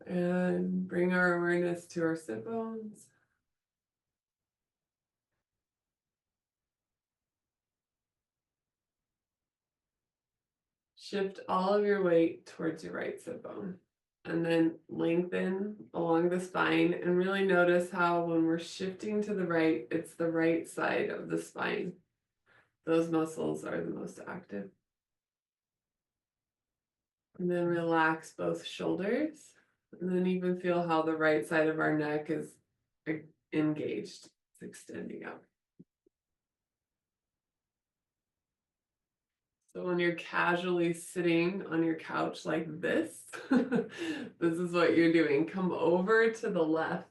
And bring our awareness to our sit bones. Shift all of your weight towards your right sit bone. And then lengthen along the spine and really notice how when we're shifting to the right, it's the right side of the spine. Those muscles are the most active. And then relax both shoulders. And then even feel how the right side of our neck is engaged. It's extending out. So when you're casually sitting on your couch like this, this is what you're doing. Come over to the left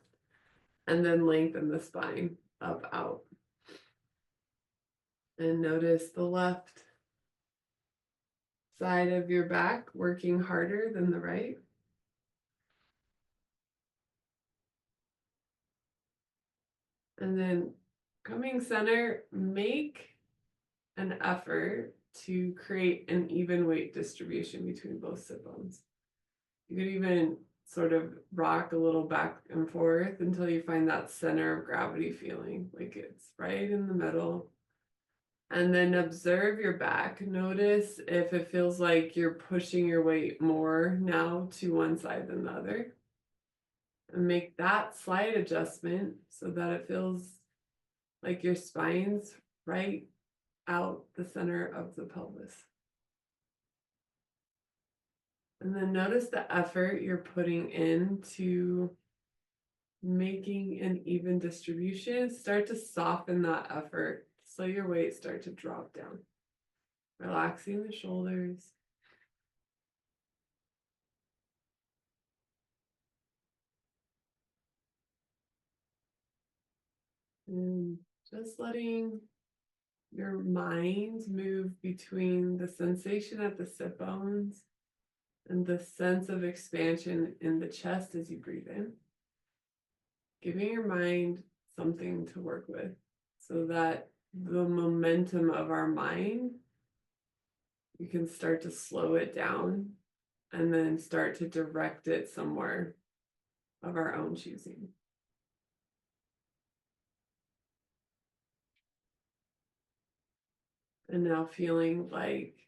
and then lengthen the spine up out. And notice the left side of your back working harder than the right. And then coming center, make an effort to create an even weight distribution between both sit bones. You could even sort of rock a little back and forth until you find that center of gravity feeling, like it's right in the middle. And then observe your back. Notice if it feels like you're pushing your weight more now to one side than the other. And make that slight adjustment so that it feels like your spine's right out the center of the pelvis. And then notice the effort you're putting into making an even distribution. Start to soften that effort so your weight start to drop down. Relaxing the shoulders. And just letting your mind move between the sensation at the sit bones and the sense of expansion in the chest as you breathe in. Giving your mind something to work with so that the momentum of our mind, you can start to slow it down and then start to direct it somewhere of our own choosing. And now feeling like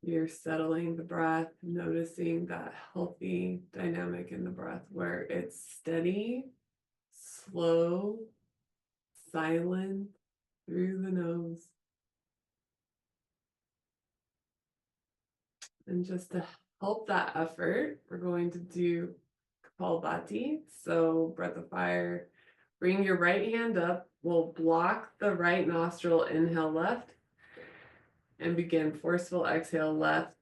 you're settling the breath, noticing that healthy dynamic in the breath where it's steady, slow, silent through the nose. And just to help that effort, we're going to do Kapalbhati. So breath of fire, bring your right hand up. We'll block the right nostril, inhale left, and begin forceful exhale left.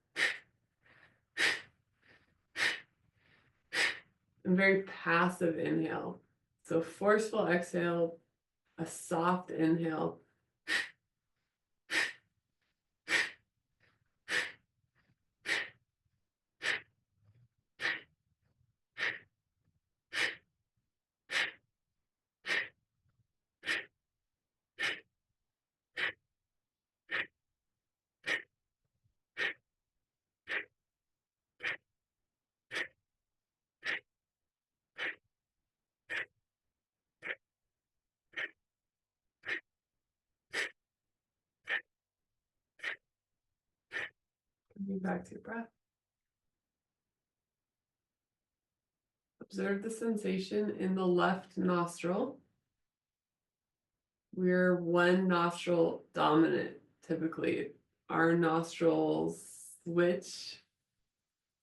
And very passive inhale. So forceful exhale, a soft inhale. Coming back to your breath. Observe the sensation in the left nostril. We're one nostril dominant, typically. Our nostrils switch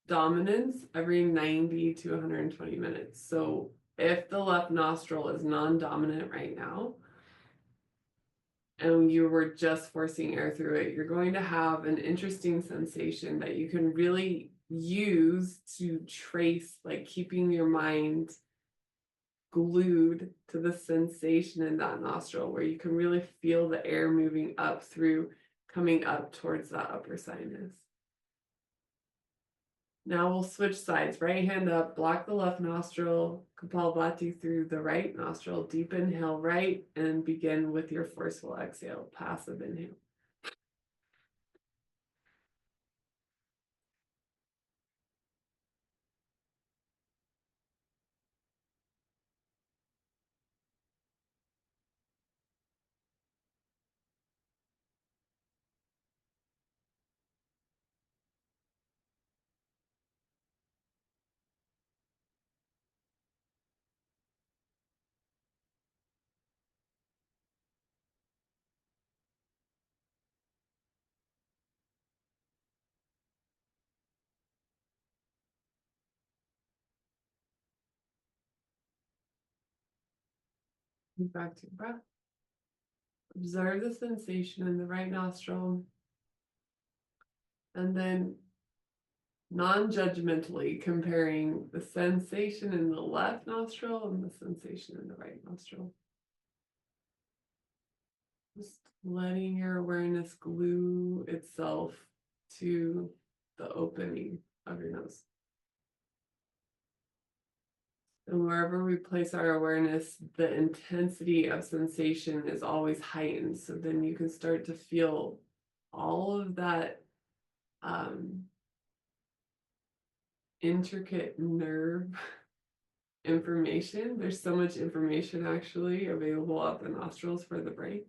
dominance every 90 to 120 minutes. So if the left nostril is non-dominant right now, and you were just forcing air through it, you're going to have an interesting sensation that you can really use to trace, like keeping your mind glued to the sensation in that nostril, where you can really feel the air moving up through, coming up towards that upper sinus. Now we'll switch sides. Right hand up, block the left nostril, Kapalbhati through the right nostril, deep inhale right, and begin with your forceful exhale, passive inhale. Move back to your breath. Observe the sensation in the right nostril. And then non-judgmentally comparing the sensation in the left nostril and the sensation in the right nostril. Just letting your awareness glue itself to the opening of your nose. And wherever we place our awareness, the intensity of sensation is always heightened. So then you can start to feel all of that intricate nerve information. There's so much information actually available at the nostrils for the brain.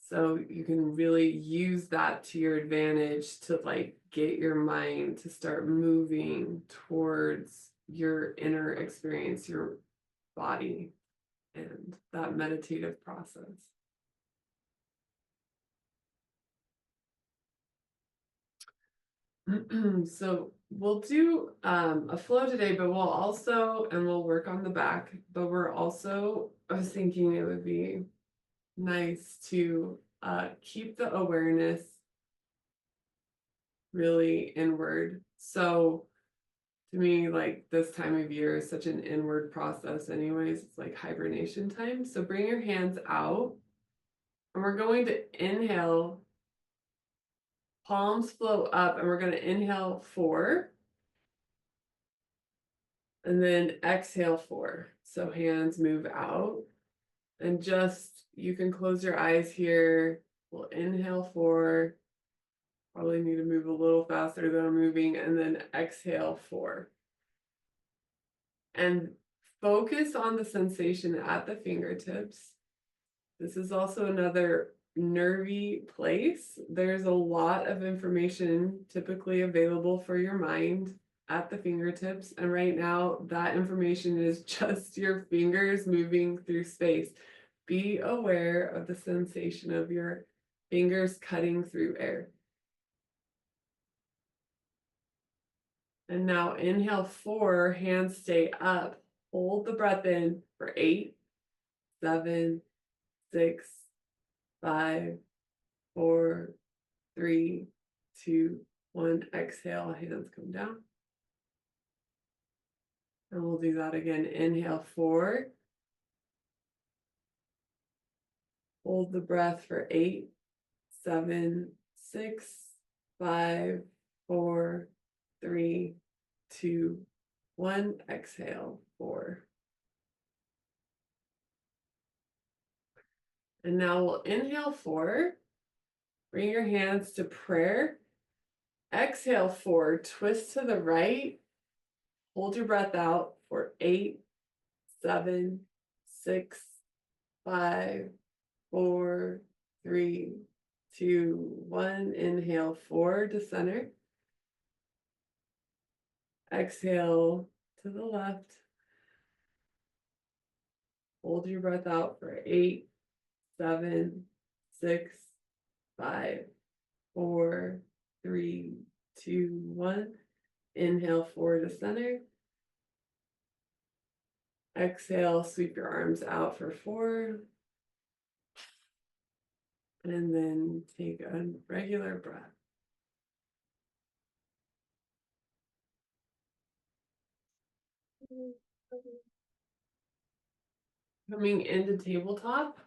So you can really use that to your advantage to like get your mind to start moving towards your inner experience, your body, and that meditative process. So we'll do a flow today, but we'll also, and we'll work on the back, but we're also, I was thinking it would be nice to keep the awareness really inward. So to me, like this time of year is such an inward process anyways. It's like hibernation time. So bring your hands out and we're going to inhale, palms flow up, and we're going to inhale 4 and then exhale 4. So hands move out and just, you can close your eyes here. We'll inhale 4. Probably need to move a little faster than I'm moving, and then exhale 4. And focus on the sensation at the fingertips. This is also another nervy place. There's a lot of information typically available for your mind at the fingertips. And right now, that information is just your fingers moving through space. Be aware of the sensation of your fingers cutting through air. And now inhale 4, hands stay up. Hold the breath in for 8, 7, 6, 5, 4, 3, 2, 1. Exhale, hands come down. And we'll do that again. Inhale 4. Hold the breath for 8, 7, 6, 5, 4, 3, 2, 1. Exhale 4. And now we'll inhale 4. Bring your hands to prayer. Exhale 4. Twist to the right. Hold your breath out for 8, 7, 6, 5, 4, 3, 2, 1. Inhale 4 to center. Exhale to the left. Hold your breath out for 8, 7, 6, 5, 4, 3, 2, 1. Inhale 4 to center. Exhale, sweep your arms out for 4. And then take a regular breath. Coming into tabletop.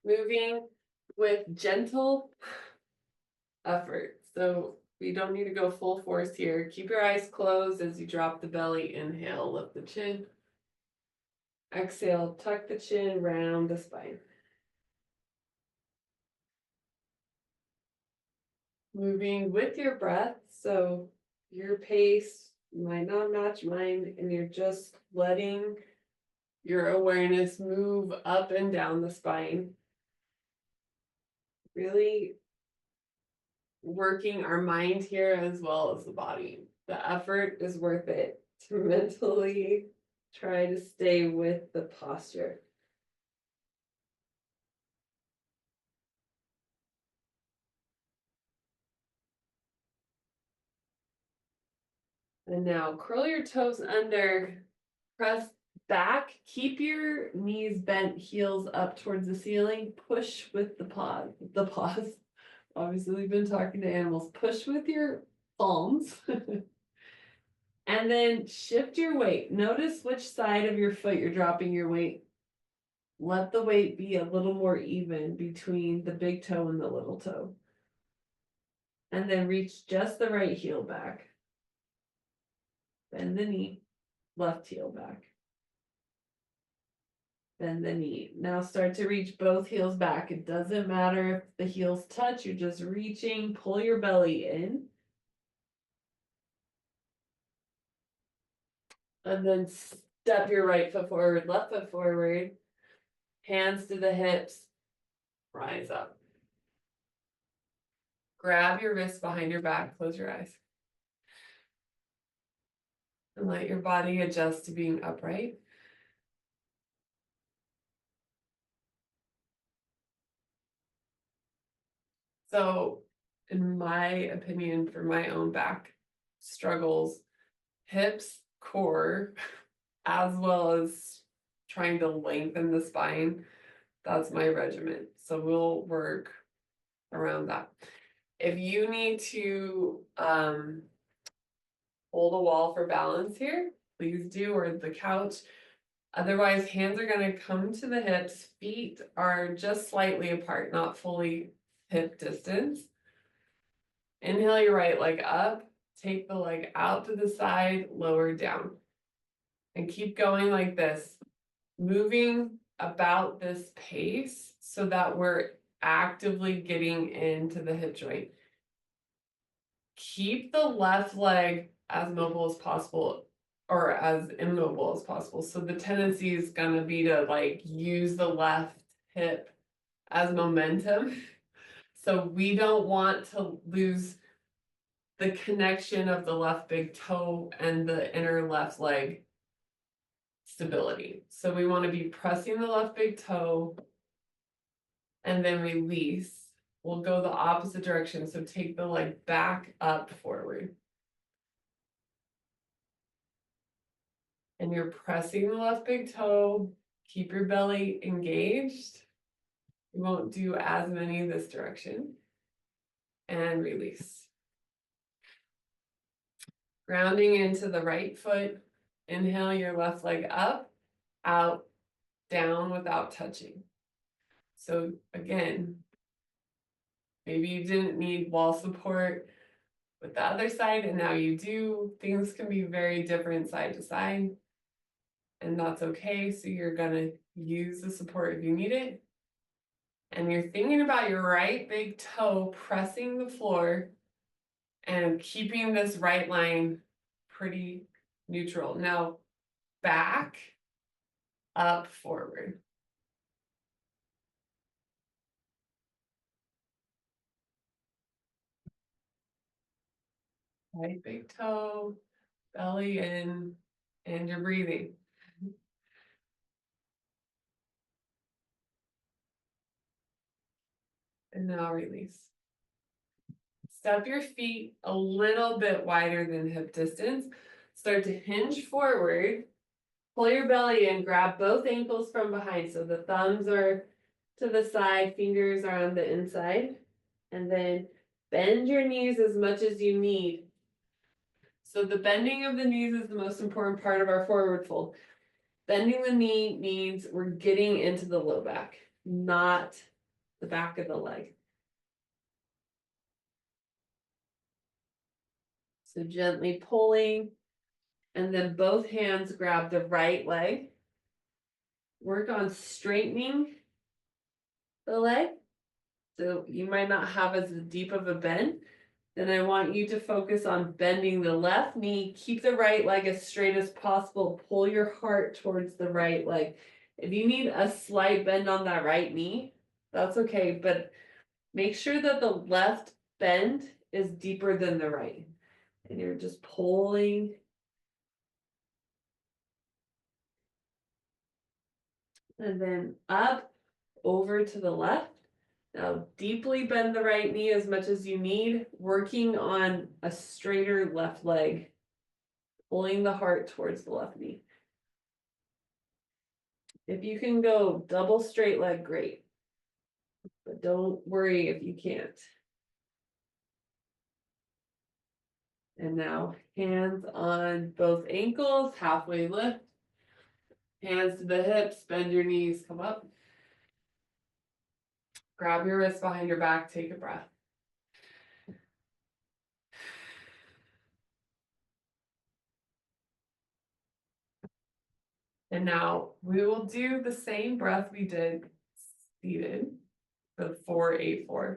Moving with gentle effort. So we don't need to go full force here. Keep your eyes closed as you drop the belly. Inhale, lift the chin. Exhale, tuck the chin, round the spine. Moving with your breath. So your pace might not match mine, and you're just letting your awareness move up and down the spine. Really working our mind here as well as the body. The effort is worth it to mentally try to stay with the posture. And now curl your toes under, press back, keep your knees bent, heels up towards the ceiling, push with the paws. Obviously, we've been talking to animals. Push with your palms. And then shift your weight. Notice which side of your foot you're dropping your weight. Let the weight be a little more even between the big toe and the little toe. And then reach just the right heel back. Bend the knee, left heel back. Bend the knee. Now start to reach both heels back. It doesn't matter if the heels touch, you're just reaching, pull your belly in. And then step your right foot forward, left foot forward, hands to the hips, rise up. Grab your wrists behind your back, close your eyes. And let your body adjust to being upright. So, in my opinion, for my own back struggles, hips, core, as well as trying to lengthen the spine, that's my regimen. So we'll work around that. If you need to hold a wall for balance here, please do, or the couch. Otherwise, hands are going to come to the hips. Feet are just slightly apart, not fully hip distance. Inhale your right leg up. Take the leg out to the side, lower down. And keep going like this, moving about this pace so that we're actively getting into the hip joint. Keep the left leg as mobile as possible, or as immobile as possible. So the tendency is going to be to like use the left hip as momentum. So we don't want to lose the connection of the left big toe and the inner left leg stability. So we want to be pressing the left big toe and then release. We'll go the opposite direction. So take the leg back up forward. And you're pressing the left big toe. Keep your belly engaged. We won't do as many this direction. And release. Grounding into the right foot. Inhale your left leg up, out, down without touching. So again, maybe you didn't need wall support with the other side, and now you do. Things can be very different side to side, and that's okay. So you're gonna use the support if you need it. And you're thinking about your right big toe pressing the floor and keeping this right line pretty neutral. Now, back, up, forward. Right big toe, belly in, and you're breathing. And now release. Step your feet a little bit wider than hip distance. Start to hinge forward. Pull your belly in, grab both ankles from behind. So the thumbs are to the side, fingers are on the inside. And then bend your knees as much as you need. So the bending of the knees is the most important part of our forward fold. Bending the knee means we're getting into the low back, not the back of the leg. So gently pulling, and then both hands grab the right leg. Work on straightening the leg. So you might not have as deep of a bend. Then I want you to focus on bending the left knee. Keep the right leg as straight as possible. Pull your heart towards the right leg. If you need a slight bend on that right knee, that's okay. But make sure that the left bend is deeper than the right. And you're just pulling. And then up, over to the left. Now deeply bend the right knee as much as you need, working on a straighter left leg. pulling the heart towards the left knee. If you can go double straight leg, great. But don't worry if you can't. And now hands on both ankles, halfway lift. Hands to the hips, bend your knees, come up. Grab your wrists behind your back, take a breath. And now we will do the same breath we did seated, the 4-8-4.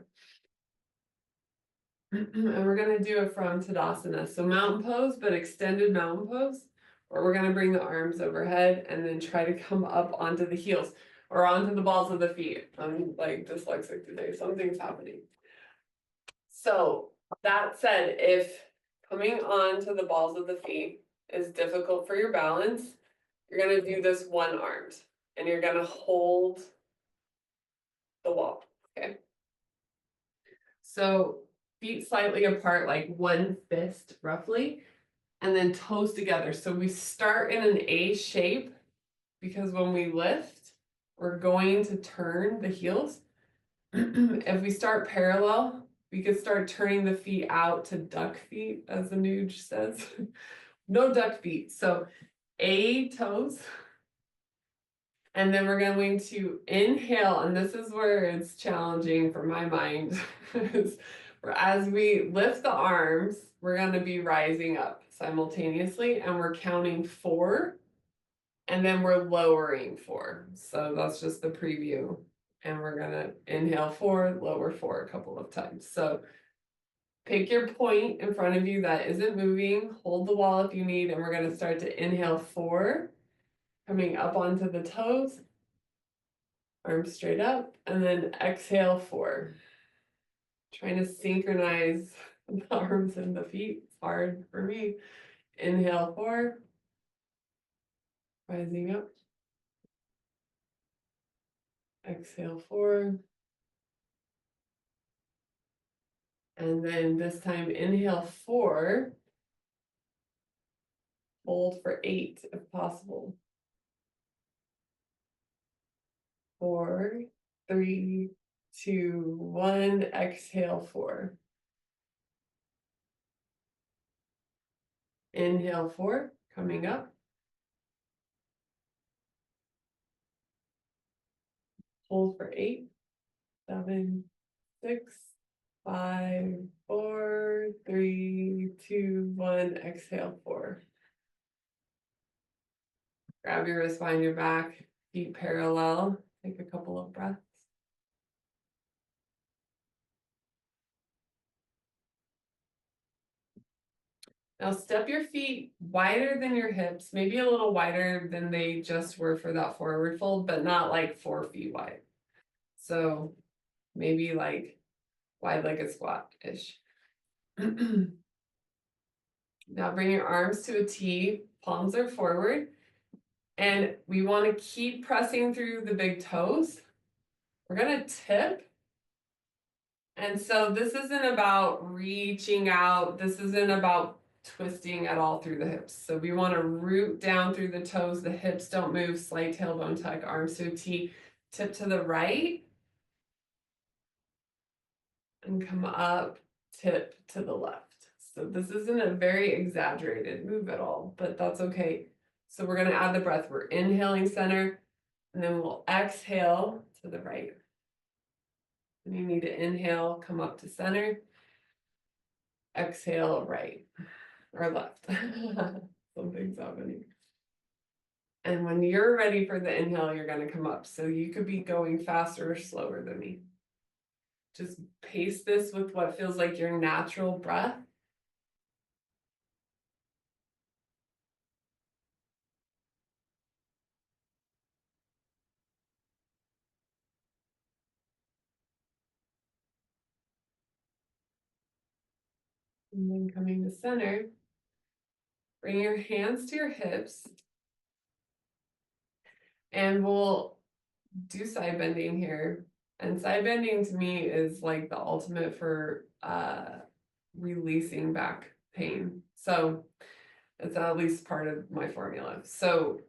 And we're going to do it from Tadasana. So mountain pose, but extended mountain pose. Or we're going to bring the arms overhead and then try to come up onto the heels or onto the balls of the feet. I'm like dyslexic today. Something's happening. So that said, if coming onto the balls of the feet is difficult for your balance, you're going to do this one armed and you're going to hold the wall. Okay. So feet slightly apart, like one fist roughly, and then toes together. So we start in an A shape because when we lift, we're going to turn the heels. If we start parallel, we could start turning the feet out to duck feet, as the Nuge says. No duck feet. So A toes. And then we're going to inhale, and this is where it's challenging for my mind. As we lift the arms, we're going to be rising up simultaneously, and we're counting 4, and then we're lowering 4. So that's just the preview. And we're going to inhale 4, lower 4 a couple of times. So pick your point in front of you that isn't moving, hold the wall if you need, and we're going to start to inhale 4, coming up onto the toes. Arms straight up, and then exhale 4. Trying to synchronize the arms and the feet. It's hard for me. Inhale 4. Rising up. Exhale 4. And then this time inhale 4. Hold for 8 if possible. 4, 3, 2, 1. Exhale 4. Inhale 4, coming up. Hold for 8, 7, 6, 5, 4, 3, 2, 1. Exhale 4. Grab your wrist behind your back, feet parallel. Take a couple of breaths. Now step your feet wider than your hips, maybe a little wider than they just were for that forward fold, but not like 4 feet wide. So maybe like wide-legged squat-ish. Now bring your arms to a T, palms are forward, and we want to keep pressing through the big toes. We're going to tip. And so this isn't about reaching out. This isn't about twisting at all through the hips. So we want to root down through the toes. The hips don't move. Slight tailbone tuck, arms to a T. Tip to the right. And come up, tip to the left. So this isn't a very exaggerated move at all, but that's okay. So we're going to add the breath. We're inhaling center, and then we'll exhale to the right. And you need to inhale, come up to center. Exhale right or left. Something's happening. And when you're ready for the inhale, you're going to come up. So you could be going faster or slower than me. Just pace this with what feels like your natural breath. And then coming to center, bring your hands to your hips. And we'll do side bending here. And side bending to me is like the ultimate for releasing back pain. So It's at least part of my formula. So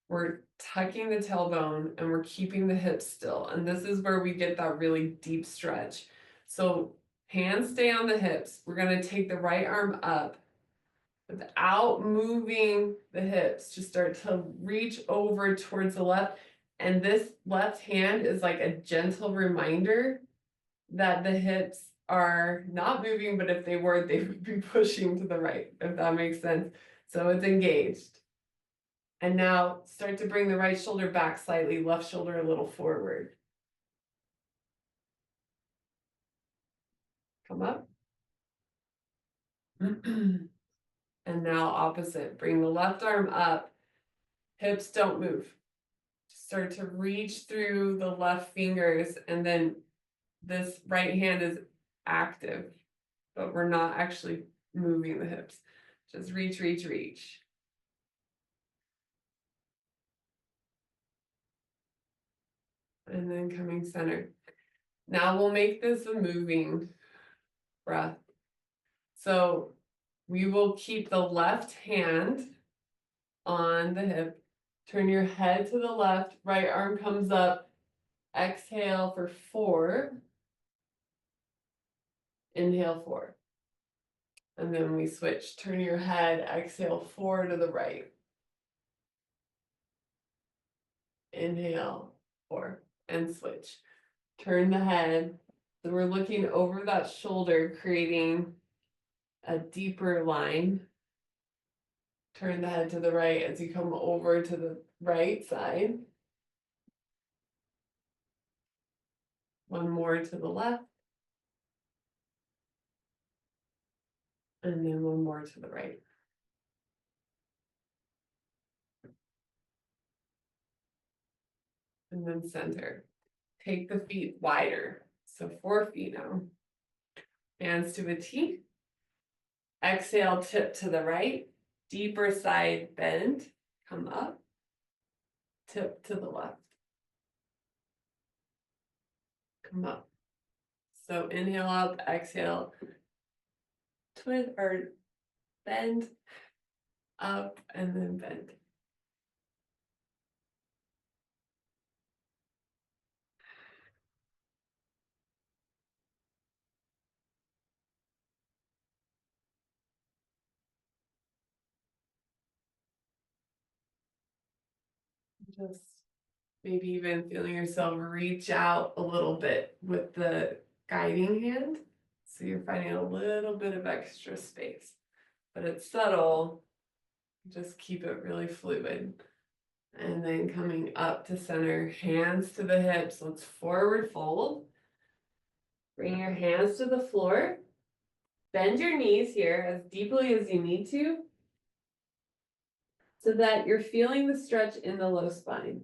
we're tucking the tailbone and we're keeping the hips still. And this is where we get that really deep stretch. So hands stay on the hips. We're going to take the right arm up without moving the hips. Just start to reach over towards the left. And this left hand is like a gentle reminder that the hips are not moving, but if they were, they would be pushing to the right, if that makes sense. So it's engaged. And now start to bring the right shoulder back slightly, left shoulder a little forward. Come up. And now opposite. Bring the left arm up. Hips don't move. Start to reach through the left fingers, and then this right hand is active, but we're not actually moving the hips. Just reach, reach, reach. And then coming center. Now we'll make this a moving breath. So we will keep the left hand on the hip. Turn your head to the left, right arm comes up. Exhale for 4. Inhale 4. And then we switch. Turn your head, exhale 4 to the right. Inhale 4 and switch. Turn the head. So we're looking over that shoulder, creating a deeper line. Turn the head to the right as you come over to the right side. One more to the left. And then one more to the right. And then center. Take the feet wider. So 4 feet now. Hands to a T. Exhale, tip to the right. Deeper side bend. Come up. Tip to the left. Come up. So inhale up, exhale. Twist or bend up and then bend. Just maybe even feeling yourself reach out a little bit with the guiding hand. So you're finding a little bit of extra space, but it's subtle. Just keep it really fluid. And then coming up to center, hands to the hips. Let's forward fold. Bring your hands to the floor. Bend your knees here as deeply as you need to, so that you're feeling the stretch in the low spine.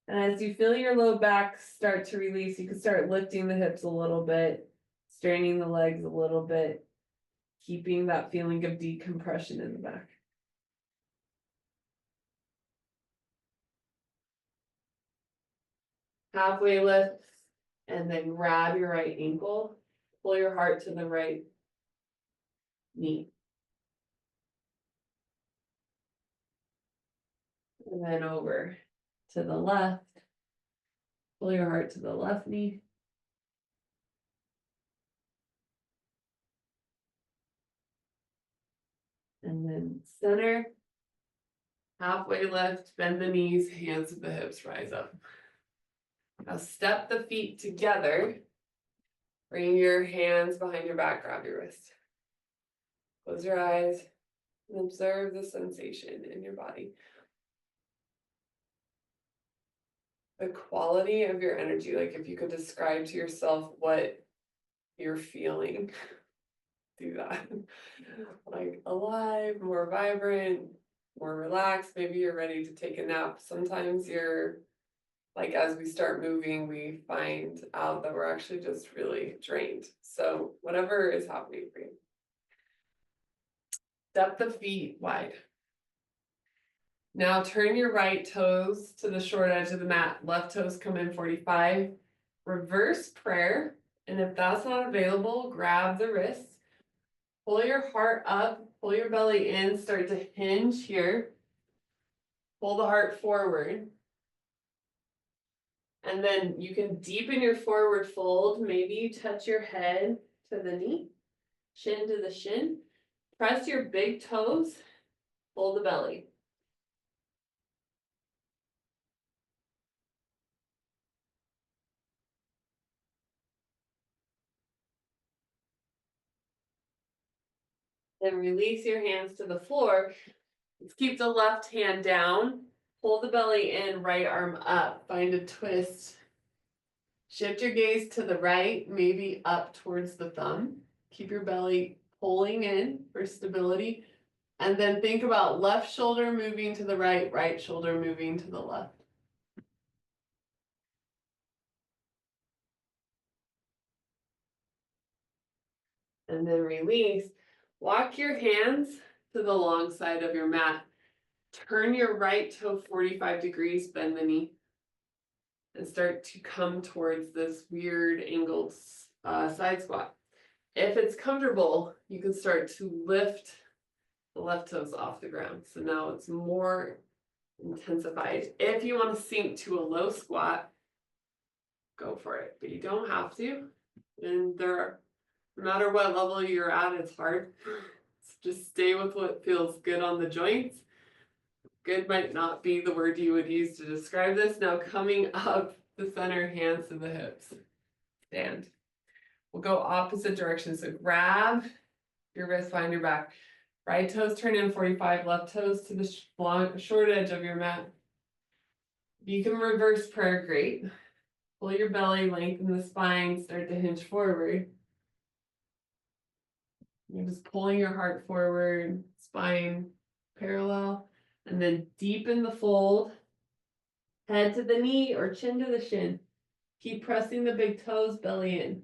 And as you feel your low back start to release, you can start lifting the hips a little bit, straining the legs a little bit, keeping that feeling of decompression in the back. Halfway lift, and then grab your right ankle, pull your heart to the right knee. And then over to the left, pull your heart to the left knee. And then center, halfway lift, bend the knees, hands to the hips, rise up. Now step the feet together. Bring your hands behind your back, grab your wrist. Close your eyes and observe the sensation in your body. The quality of your energy, like if you could describe to yourself what you're feeling, do that. Like alive, more vibrant, more relaxed. Maybe you're ready to take a nap. Sometimes you're like, as we start moving, we find out that we're actually just really drained. So whatever is happening for you. Step the feet wide. Now turn your right toes to the short edge of the mat. Left toes come in 45. Reverse prayer. And if that's not available, grab the wrists. Pull your heart up Pull your belly in, start to hinge here. Pull the heart forward. And then you can deepen your forward fold. Maybe you touch your head to the knee, shin to the shin. Press your big toes, pull the belly. Then release your hands to the floor. Let's keep the left hand down. Pull the belly in, right arm up. Find a twist. Shift your gaze to the right, maybe up towards the thumb. Keep your belly pulling in for stability. And then think about left shoulder moving to the right, right shoulder moving to the left. And then release. Walk your hands to the long side of your mat. Turn your right toe 45 degrees, bend the knee. And start to come towards this weird angled side squat. If it's comfortable, you can start to lift the left toes off the ground. So now it's more intensified. If you want to sink to a low squat, go for it, but you don't have to. And no matter what level you're at, it's hard. So just stay with what feels good on the joints. Good might not be the word you would use to describe this. Now coming up the center, hands to the hips. Stand. We'll go opposite direction. So grab your wrist behind your back. Right toes turn in 45, left toes to the short edge of your mat. You can reverse prayer, great. Pull your belly, lengthen the spine, start to hinge forward. You're just pulling your heart forward, spine parallel, and then deepen the fold. Head to the knee or chin to the shin. Keep pressing the big toes, belly in.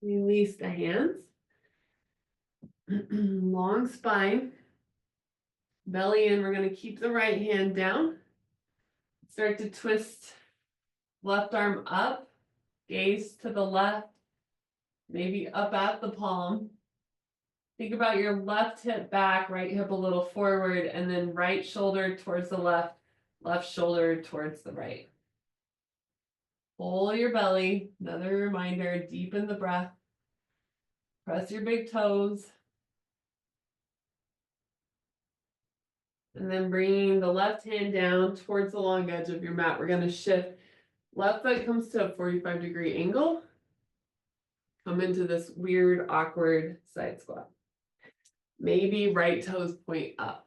Release the hands. Long spine. Belly in. We're going to keep the right hand down. Start to twist left arm up. Gaze to the left. Maybe up at the palm. Think about your left hip back, right hip a little forward, and then right shoulder towards the left, left shoulder towards the right. Pull your belly. Another reminder, deepen the breath. Press your big toes. And then bringing the left hand down towards the long edge of your mat. We're going to shift. Left foot comes to a 45-degree angle. Come into this weird, awkward side squat. Maybe right toes point up.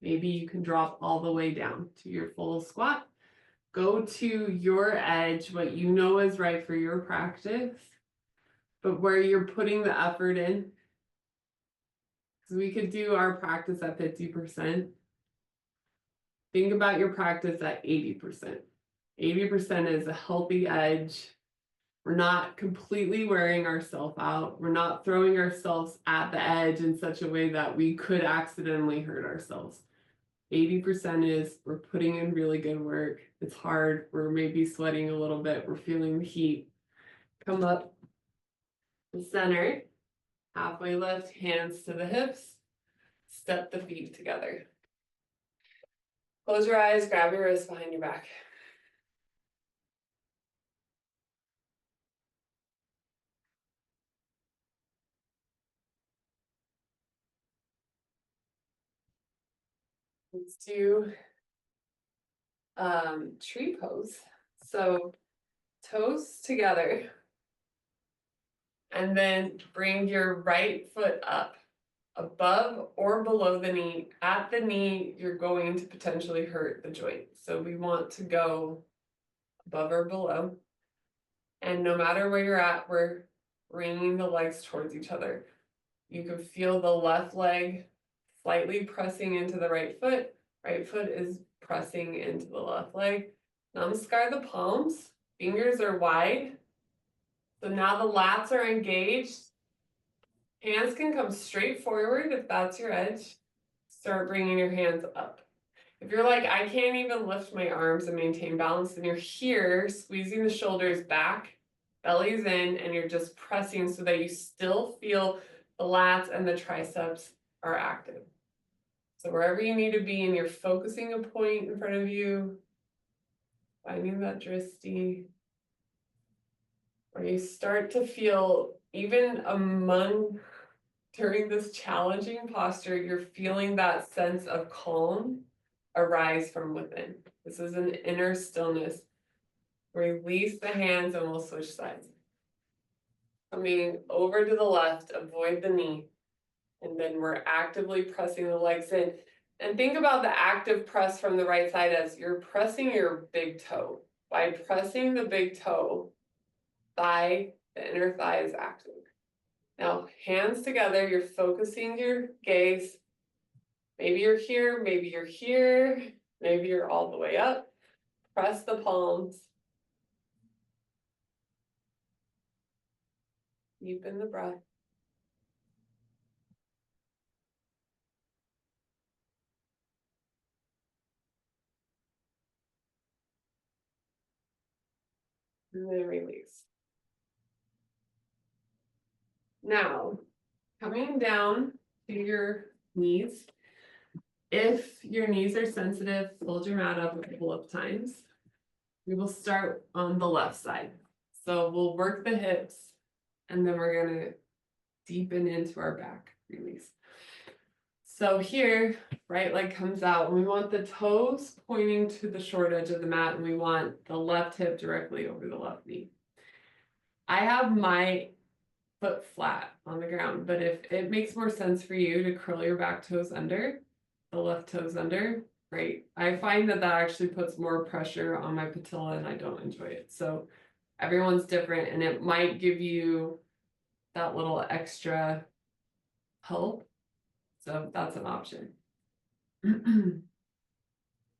Maybe you can drop all the way down to your full squat. Go to your edge, what you know is right for your practice, but where you're putting the effort in. So we could do our practice at 50%. Think about your practice at 80%. 80% is a healthy edge. We're not completely wearing ourselves out. We're not throwing ourselves at the edge in such a way that we could accidentally hurt ourselves. 80% is we're putting in really good work. It's hard. We're maybe sweating a little bit. We're feeling the heat. Come up the center. Halfway lift, hands to the hips. Step the feet together. Close your eyes, grab your wrists behind your back. Let's do tree pose. So toes together. And then bring your right foot up above or below the knee. At the knee, you're going to potentially hurt the joint. So we want to go above or below. And no matter where you're at, we're bringing the legs towards each other. You can feel the left leg slightly pressing into the right foot. Right foot is pressing into the left leg. Namaskar the palms. Fingers are wide. So now the lats are engaged. Hands can come straight forward if that's your edge. Start bringing your hands up. If you're like, I can't even lift my arms and maintain balance, then you're here squeezing the shoulders back, belly's in, and you're just pressing so that you still feel the lats and the triceps are active. So wherever you need to be, and you're focusing a point in front of you, finding that drishti, where you start to feel even during this challenging posture, you're feeling that sense of calm arise from within. This is an inner stillness. Release the hands and we'll switch sides. Coming over to the left, avoid the knee. And then we're actively pressing the legs in. And think about the active press from the right side as you're pressing your big toe. By pressing the big toe, the inner thigh is active. Now, hands together, you're focusing your gaze. Maybe you're here, maybe you're here, maybe you're all the way up. Press the palms. Deepen the breath. And then release. Now, coming down to your knees. If your knees are sensitive, fold your mat up a couple of times. We will start on the left side. So we'll work the hips, and then we're going to deepen into our back release. So here, right leg comes out, and we want the toes pointing to the short edge of the mat, and we want the left hip directly over the left knee. I have my foot flat on the ground, but if it makes more sense for you to curl your back toes under, the left toes under, great. I find that actually puts more pressure on my patella and I don't enjoy it. So everyone's different, and it might give you that little extra help. So that's an option.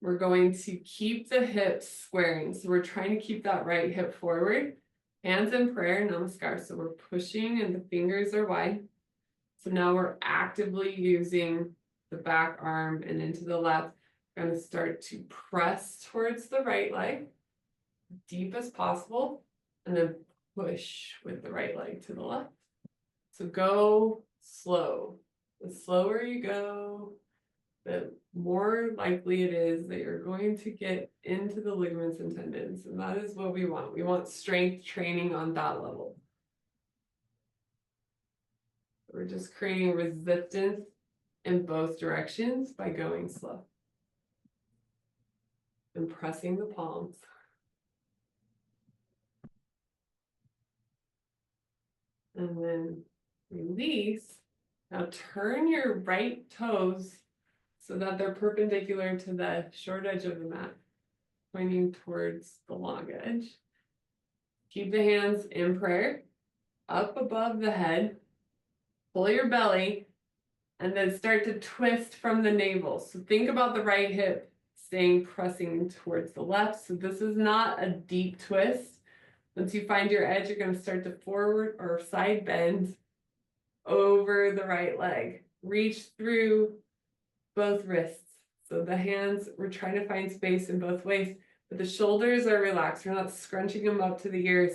We're going to keep the hips squaring. So we're trying to keep that right hip forward. Hands in prayer, namaskar. So we're pushing and the fingers are wide. So now we're actively using the back arm and into the left. We're going to start to press towards the right leg, deep as possible, and then push with the right leg to the left. So go slow. The slower you go, the more likely it is that you're going to get into the ligaments and tendons. And that is what we want. We want strength training on that level. We're just creating resistance in both directions by going slow. And pressing the palms. And then release. Now turn your right toes so that they're perpendicular to the short edge of the mat, pointing towards the long edge. Keep the hands in prayer, up above the head. Pull your belly, and then start to twist from the navel. So think about the right hip staying pressing towards the left. So this is not a deep twist. Once you find your edge, you're going to start to forward or side bend over the right leg. Reach through both wrists. So the hands, we're trying to find space in both ways, but the shoulders are relaxed. We're not scrunching them up to the ears.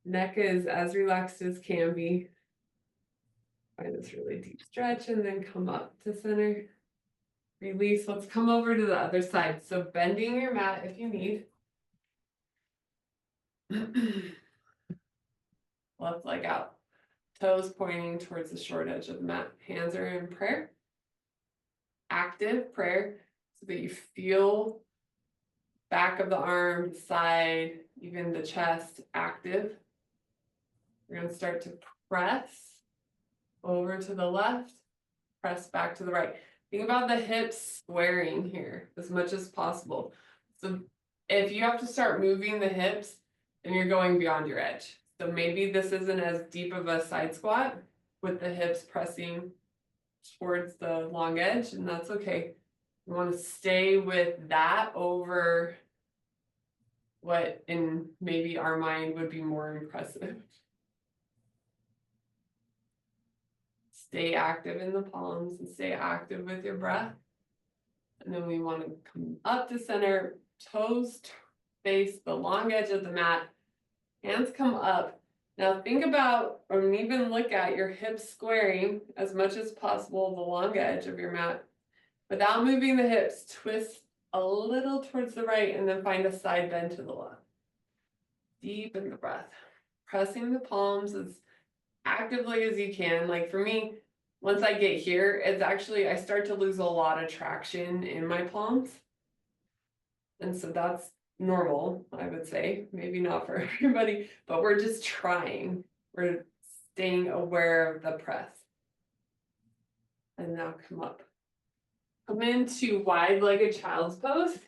Neck is as relaxed as can be. Find this really deep stretch and then come up to center. Release. Let's come over to the other side. So bending your mat if you need. Left leg out. Toes pointing towards the short edge of the mat. Hands are in prayer. Active prayer so that you feel back of the arm, side, even the chest active. We're going to start to press over to the left, press back to the right. Think about the hips squaring here as much as possible. So if you have to start moving the hips, then you're going beyond your edge. So maybe this isn't as deep of a side squat with the hips pressing towards the long edge, and that's okay. We want to stay with that over what in maybe our mind would be more impressive. Stay active in the palms and stay active with your breath. And then we want to come up to center, toes face the long edge of the mat, hands come up. Now think about, or even look at your hips squaring as much as possible the long edge of your mat. Without moving the hips, twist a little towards the right and then find a side bend to the left. Deepen the breath. Pressing the palms as actively as you can. Like for me, once I get here, it's actually, I start to lose a lot of traction in my palms. And so that's normal, I would say. Maybe not for everybody, but we're just trying. We're staying aware of the press. And now come up. Come into wide-legged child's pose.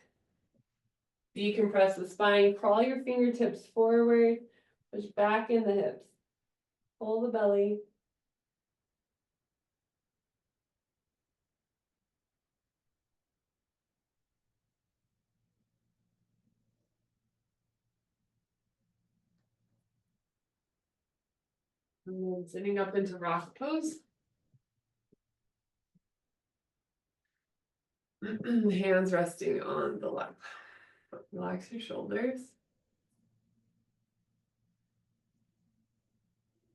Decompress the spine, crawl your fingertips forward, push back in the hips. Pull the belly. And then sitting up into rock pose. Hands resting on the lap. Relax your shoulders.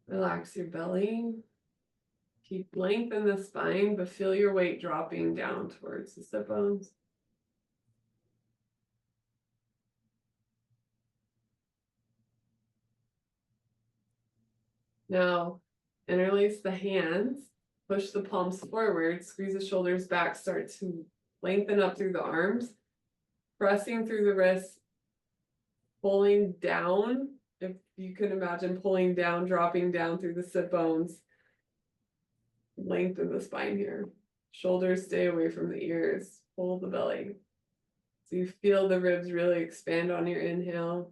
Relax your belly. Keep length in the spine, but feel your weight dropping down towards the sit bones. Now, interlace the hands, push the palms forward, squeeze the shoulders back, start to lengthen up through the arms, pressing through the wrists, pulling down, if you can imagine pulling down, dropping down through the sit bones. Lengthen the spine here. Shoulders stay away from the ears, pull the belly. So you feel the ribs really expand on your inhale.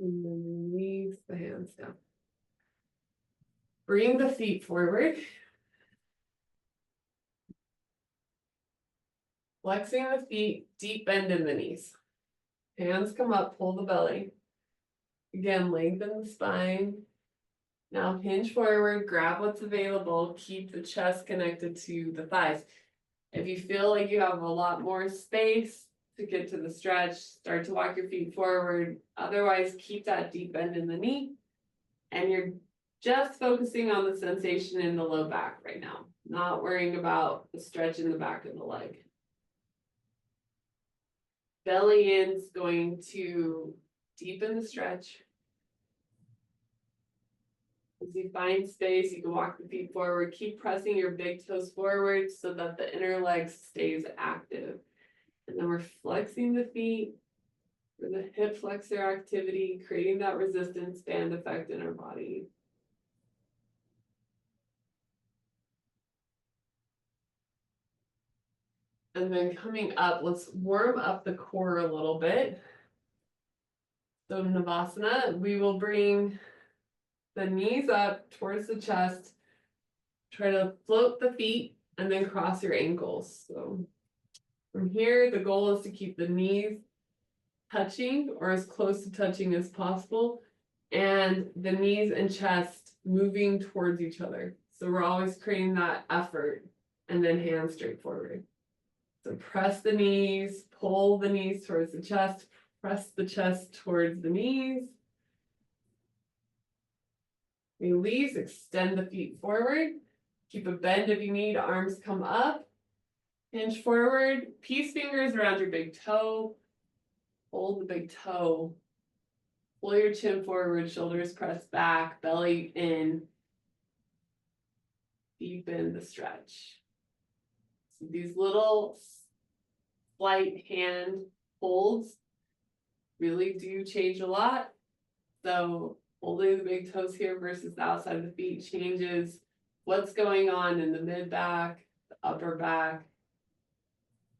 And then release the hands down. Bring the feet forward. Flexing the feet, deep bend in the knees. Hands come up, pull the belly. Again, lengthen the spine. Now hinge forward, grab what's available, keep the chest connected to the thighs. If you feel like you have a lot more space to get to the stretch, start to walk your feet forward. Otherwise, keep that deep bend in the knee. And you're just focusing on the sensation in the low back right now, not worrying about the stretch in the back of the leg. Belly in's going to deepen the stretch. As you find space, you can walk the feet forward. Keep pressing your big toes forward so that the inner leg stays active. And then we're flexing the feet for the hip flexor activity, creating that resistance band effect in our body. And then coming up, let's warm up the core a little bit. So Navasana, we will bring the knees up towards the chest. Try to float the feet and then cross your ankles. So from here, the goal is to keep the knees touching or as close to touching as possible, and the knees and chest moving towards each other. So we're always creating that effort, and then hands straight forward. So press the knees, pull the knees towards the chest, press the chest towards the knees. Release, extend the feet forward. Keep a bend if you need, arms come up. Hinge forward, peace fingers around your big toe. Hold the big toe. Pull your chin forward, shoulders press back, belly in. Deepen the stretch. So these little slight hand holds really do change a lot. So holding the big toes here versus the outside of the feet changes what's going on in the mid back, the upper back.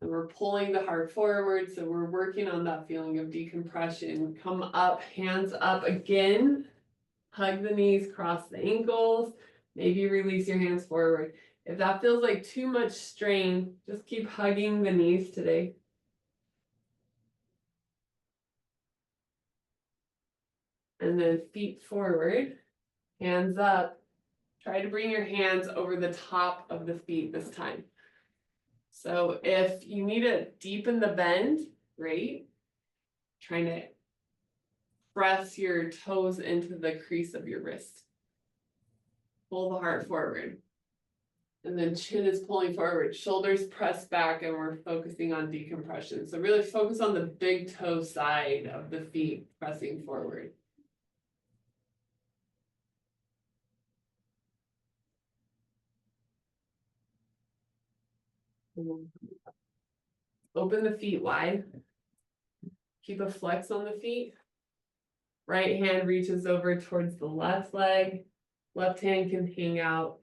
And we're pulling the heart forward, so we're working on that feeling of decompression. Come up, hands up again. Hug the knees, cross the ankles. Maybe release your hands forward. If that feels like too much strain, just keep hugging the knees today. And then feet forward. hands up. Try to bring your hands over the top of the feet this time. So if you need to deepen the bend, great. Trying to press your toes into the crease of your wrist. Pull the heart forward. And then chin is pulling forward, shoulders press back, and we're focusing on decompression. So really focus on the big toe side of the feet pressing forward. Open the feet wide. Keep a flex on the feet. Right hand reaches over towards the left leg. Left hand can hang out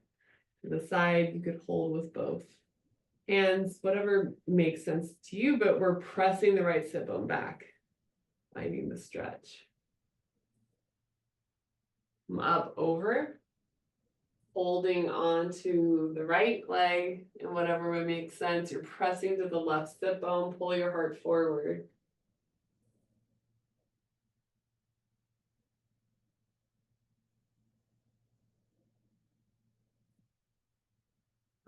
to the side. You could hold with both hands, whatever makes sense to you, but we're pressing the right sit bone back, finding the stretch. Come up over, holding on to the right leg, and whatever would make sense, you're pressing to the left sit bone, pull your heart forward.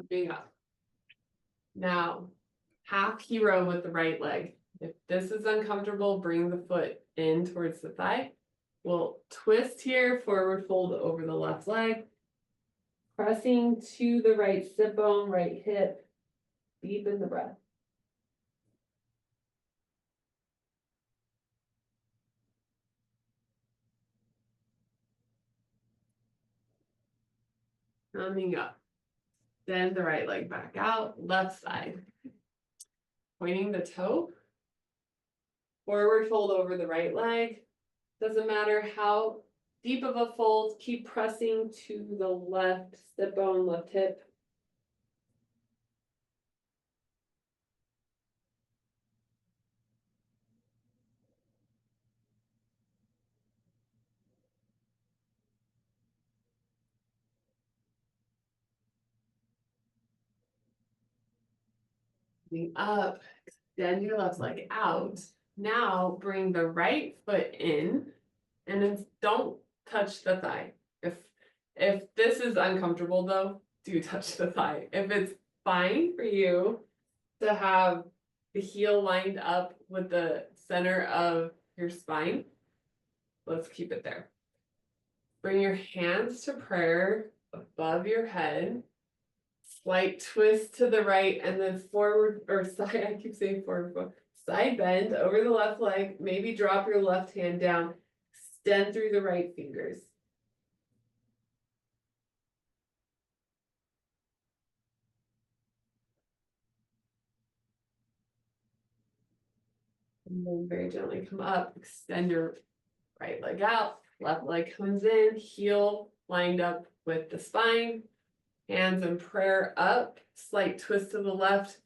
Coming up. Now, half hero with the right leg. If this is uncomfortable, bring the foot in towards the thigh. We'll twist here, forward fold over the left leg. Pressing to the right sit bone, right hip. Deepen the breath. Coming up. Then the right leg back out, left side. Pointing the toe. Forward fold over the right leg. Doesn't matter how deep of a fold, keep pressing to the left sit bone, left hip. Up, extend your left leg out. Now bring the right foot in and then don't touch the thigh. If this is uncomfortable though, do touch the thigh. If it's fine for you to have the heel lined up with the center of your spine, let's keep it there. Bring your hands to prayer above your head. Slight twist to the right and then forward or side, I keep saying forward, side bend over the left leg, maybe drop your left hand down, extend through the right fingers. And then very gently come up, extend your right leg out, left leg comes in, heel lined up with the spine, hands in prayer up, slight twist to the left,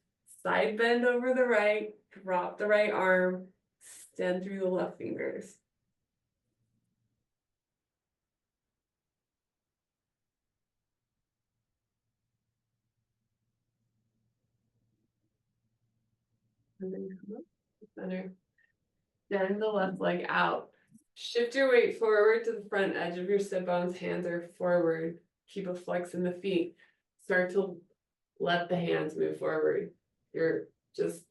side bend over the right, drop the right arm, extend through the left fingers. And then come up to center. Bend the left leg out. Shift your weight forward to the front edge of your sit bones. Hands are forward. Keep a flex in the feet. Start to let the hands move forward. You're just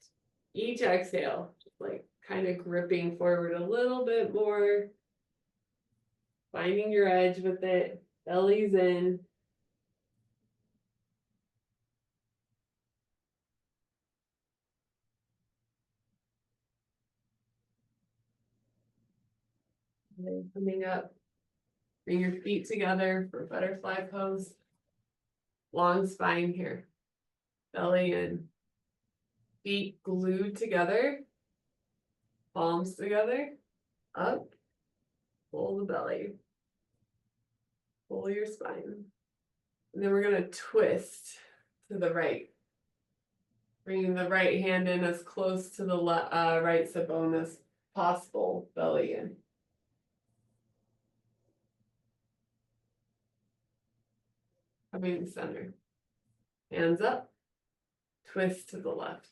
each exhale, just like kind of gripping forward a little bit more. Finding your edge with it. Belly's in. And then coming up. Bring your feet together for butterfly pose. Long spine here. Belly in. Feet glued together. Palms together. Up. Pull the belly. Pull your spine. And then we're going to twist to the right. Bringing the right hand in as close to the right sit bone as possible. Belly in. Coming to center. Hands up. Twist to the left.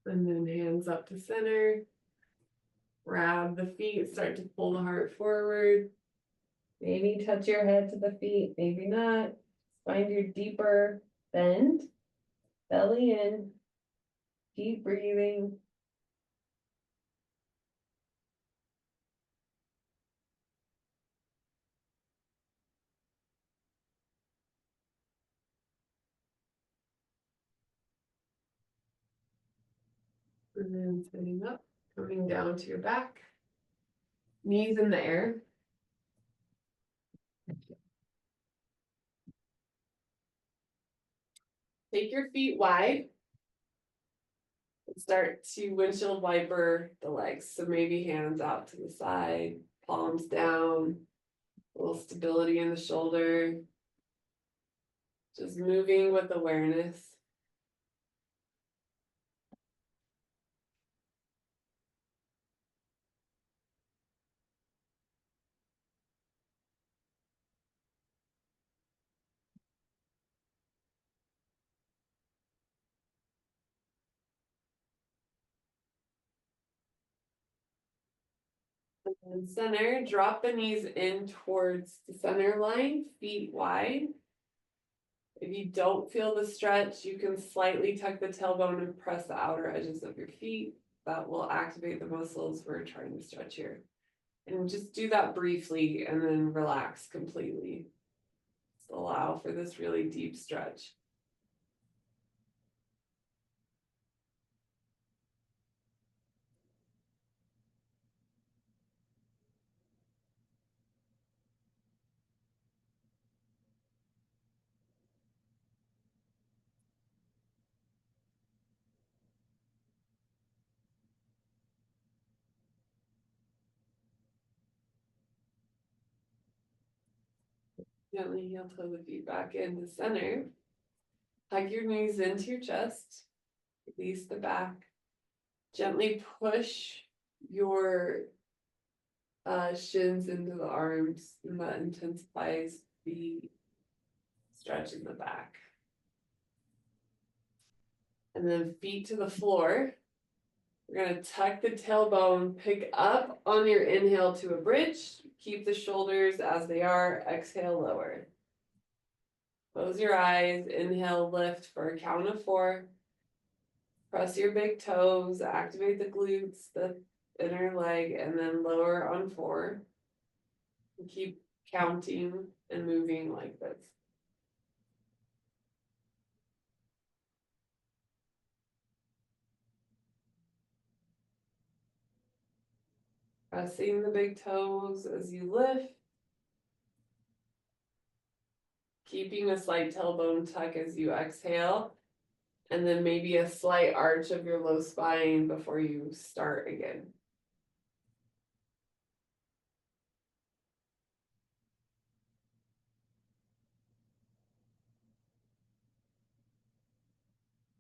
And then hands up to center. Grab the feet, start to pull the heart forward. Maybe touch your head to the feet, maybe not. Find your deeper bend, belly in, deep breathing. And then sitting up, coming down to your back, knees in the air. Take your feet wide. Start to windshield wiper the legs. So maybe hands out to the side, palms down, a little stability in the shoulder. Just moving with awareness. And center, drop the knees in towards the center line, feet wide. If you don't feel the stretch, you can slightly tuck the tailbone and press the outer edges of your feet. That will activate the muscles we're trying to stretch here. And just do that briefly and then relax completely. Just allow for this really deep stretch. Gently heel toe the feet back in the center. Hug your knees into your chest. Release the back. Gently push your shins into the arms, and that intensifies the stretch in the back. And then feet to the floor. We're going to tuck the tailbone, pick up on your inhale to a bridge. Keep the shoulders as they are. Exhale, lower. Close your eyes. Inhale, lift for a count of 4. Press your big toes. Activate the glutes, the inner leg, and then lower on 4. And keep counting and moving like this. Pressing the big toes as you lift. Keeping a slight tailbone tuck as you exhale. And then maybe a slight arch of your low spine before you start again.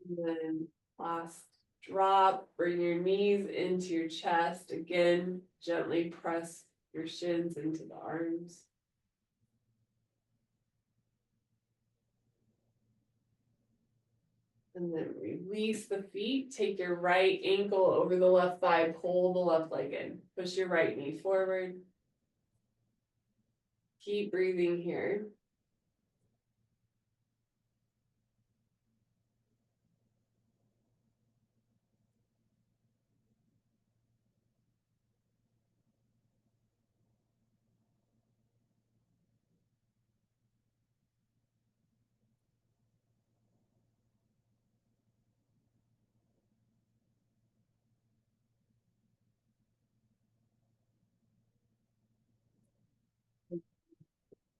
And then last drop, bring your knees into your chest. Again, gently press your shins into the arms. And then release the feet. Take your right ankle over the left thigh. Pull the left leg in. Push your right knee forward. Keep breathing here.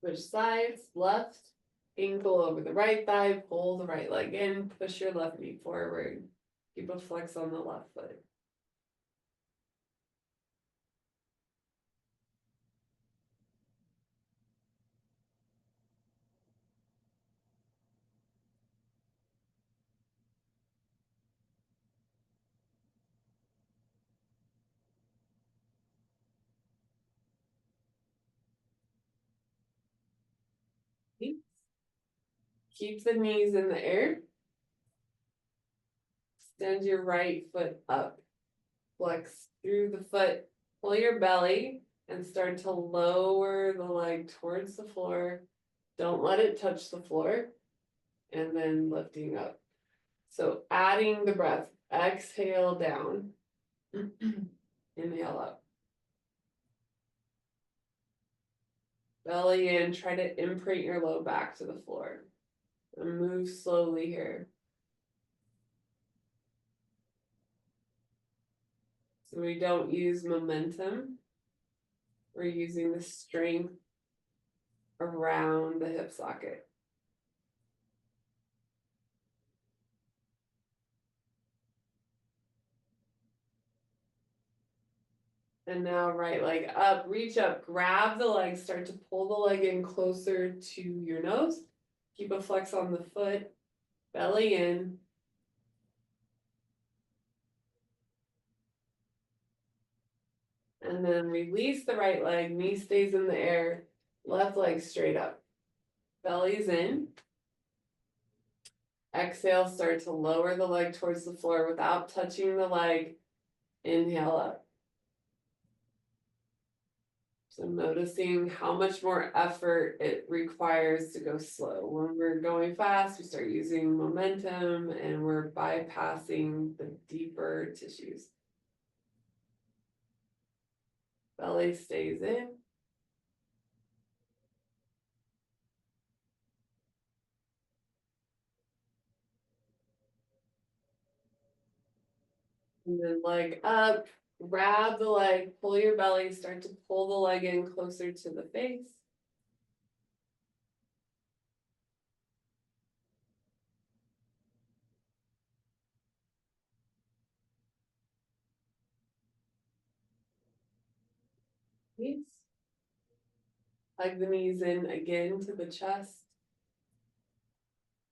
Switch sides, left ankle over the right thigh, pull the right leg in, push your left knee forward. Keep a flex on the left foot. Keep the knees in the air. Extend your right foot up. Flex through the foot. Pull your belly and start to lower the leg towards the floor. Don't let it touch the floor. And then lifting up. So adding the breath. Exhale down. Inhale up. Belly in. Try to imprint your low back to the floor. And move slowly here. So we don't use momentum. We're using the strength around the hip socket. And now right leg up, reach up, grab the leg, start to pull the leg in closer to your nose. Keep a flex on the foot, belly in. And then release the right leg, knee stays in the air, left leg straight up. Belly's in. Exhale, start to lower the leg towards the floor without touching the leg. Inhale up. So noticing how much more effort it requires to go slow. When we're going fast, we start using momentum and we're bypassing the deeper tissues. Belly stays in. And then leg up, grab the leg, pull your belly, start to pull the leg in closer to the face. Knees. Hug the knees in again to the chest.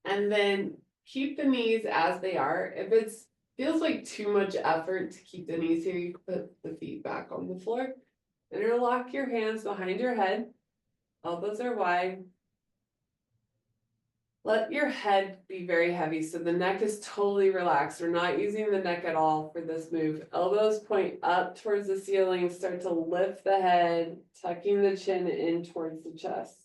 And then keep the knees as they are. If it feels like too much effort to keep the knees here, you can put the feet back on the floor. Interlock your hands behind your head. Elbows are wide. Let your head be very heavy so the neck is totally relaxed. We're not using the neck at all for this move. Elbows point up towards the ceiling. Start to lift the head, tucking the chin in towards the chest.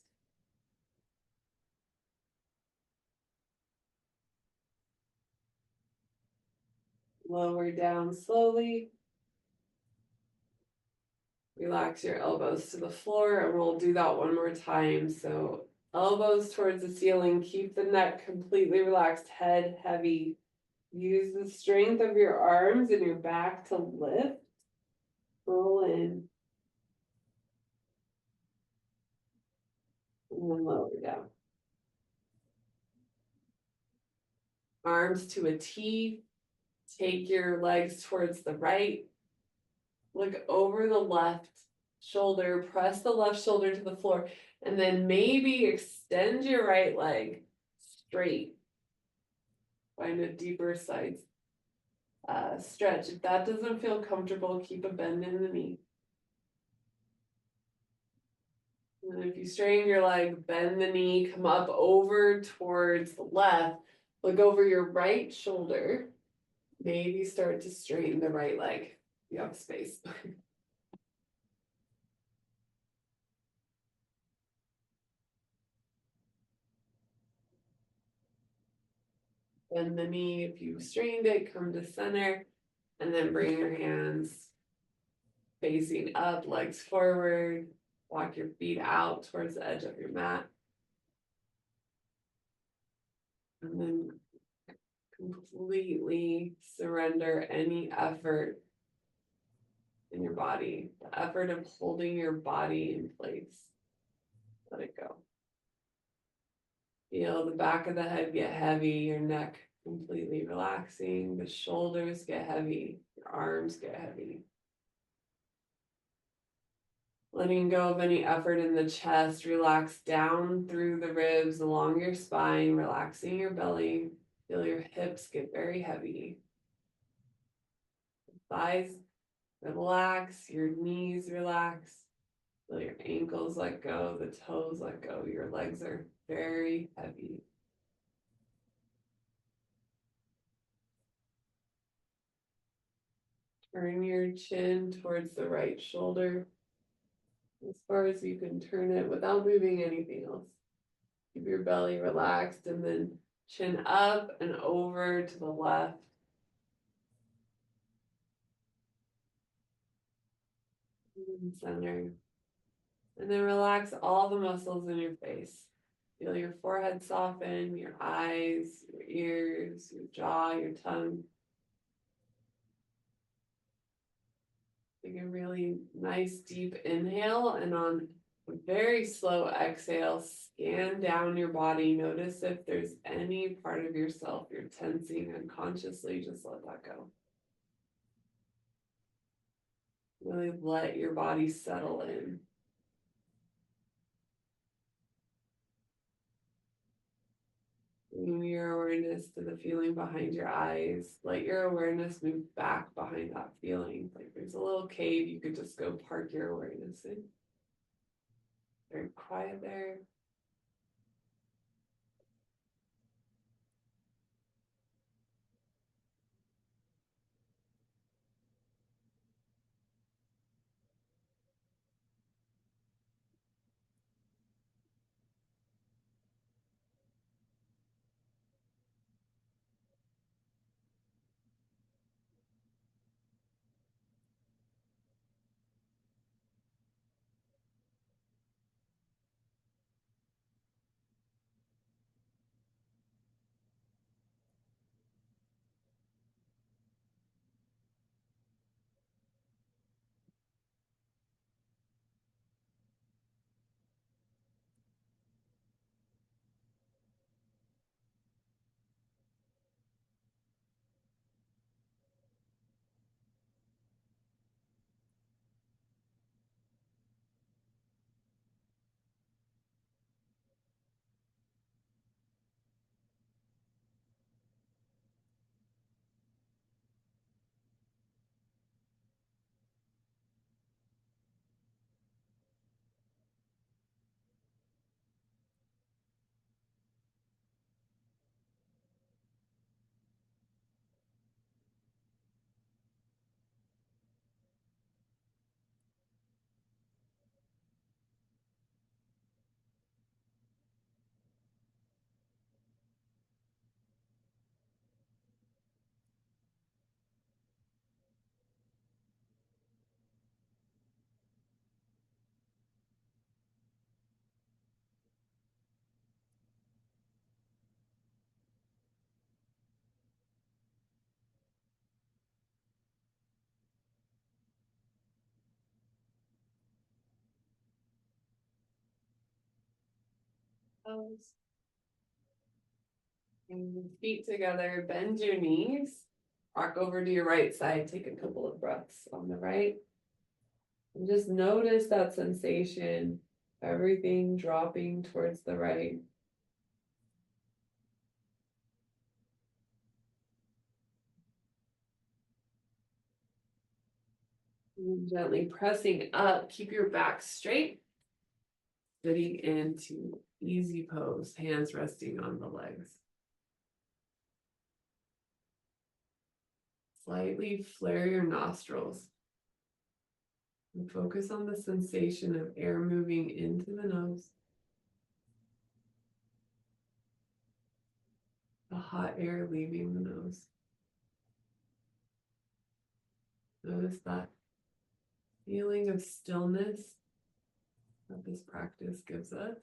Lower down slowly. Relax your elbows to the floor, and we'll do that one more time. So elbows towards the ceiling, keep the neck completely relaxed, head heavy. Use the strength of your arms and your back to lift. Roll in. And then lower down. Arms to a T. Take your legs towards the right. Look over the left shoulder. Press the left shoulder to the floor. And then maybe extend your right leg straight. Find a deeper side stretch. If that doesn't feel comfortable, keep a bend in the knee. And if you straighten your leg, bend the knee, come up over towards the left. Look over your right shoulder. Maybe start to straighten the right leg. You have space. Bend the knee. If you straightened it, come to center. And then bring your hands facing up, legs forward. Walk your feet out towards the edge of your mat. And then completely surrender any effort in your body, the effort of holding your body in place. Let it go. Feel the back of the head get heavy, your neck completely relaxing, the shoulders get heavy, your arms get heavy. Letting go of any effort in the chest, relax down through the ribs, along your spine, relaxing your belly. Feel your hips get very heavy. Thighs relax, your knees relax. Feel your ankles let go, the toes let go. Your legs are very heavy. Turn your chin towards the right shoulder as far as you can turn it without moving anything else. Keep your belly relaxed and then chin up and over to the left. And center. And then relax all the muscles in your face. Feel your forehead soften, your eyes, your ears, your jaw, your tongue. Take a really nice deep inhale, and on a very slow exhale, scan down your body. Notice if there's any part of yourself you're tensing unconsciously, just let that go. Really let your body settle in. Bring your awareness to the feeling behind your eyes. Let your awareness move back behind that feeling. Like there's a little cave you could just go park your awareness in. Very quiet there. And your feet together, bend your knees, rock over to your right side, take a couple of breaths on the right. And just notice that sensation, everything dropping towards the right. And gently pressing up, keep your back straight, sitting into easy pose, hands resting on the legs. Slightly flare your nostrils and focus on the sensation of air moving into the nose, the hot air leaving the nose. Notice that feeling of stillness that this practice gives us.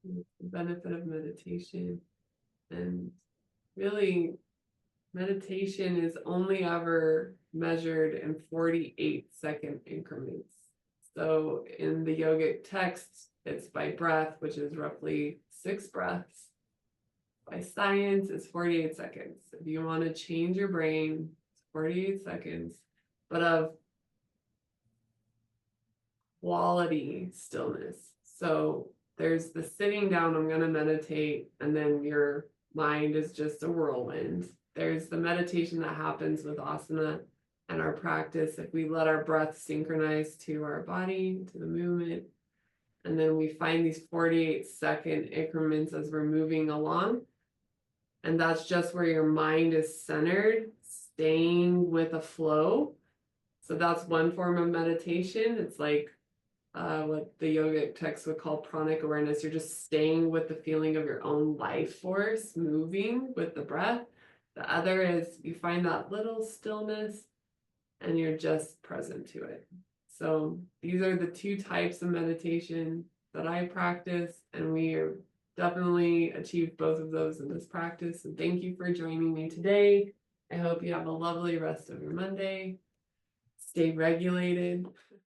The benefit of meditation. And really, meditation is only ever measured in 48-second increments. So in the yogic text, it's by breath, which is roughly 6 breaths. By science, it's 48 seconds. If you want to change your brain, it's 48 seconds. But of quality stillness. So there's the sitting down, I'm going to meditate, and then your mind is just a whirlwind. There's the meditation that happens with asana and our practice. If we let our breath synchronize to our body, to the movement, And then we find these 48-second increments as we're moving along. And that's just where your mind is centered, staying with a flow. So that's one form of meditation. It's like what the yogic text would call pranic awareness. You're just staying with the feeling of your own life force, moving with the breath. The other is you find that little stillness and you're just present to it. So these are the two types of meditation that I practice, and we are definitely achieved both of those in this practice. And thank you for joining me today. I hope you have a lovely rest of your Monday. Stay regulated.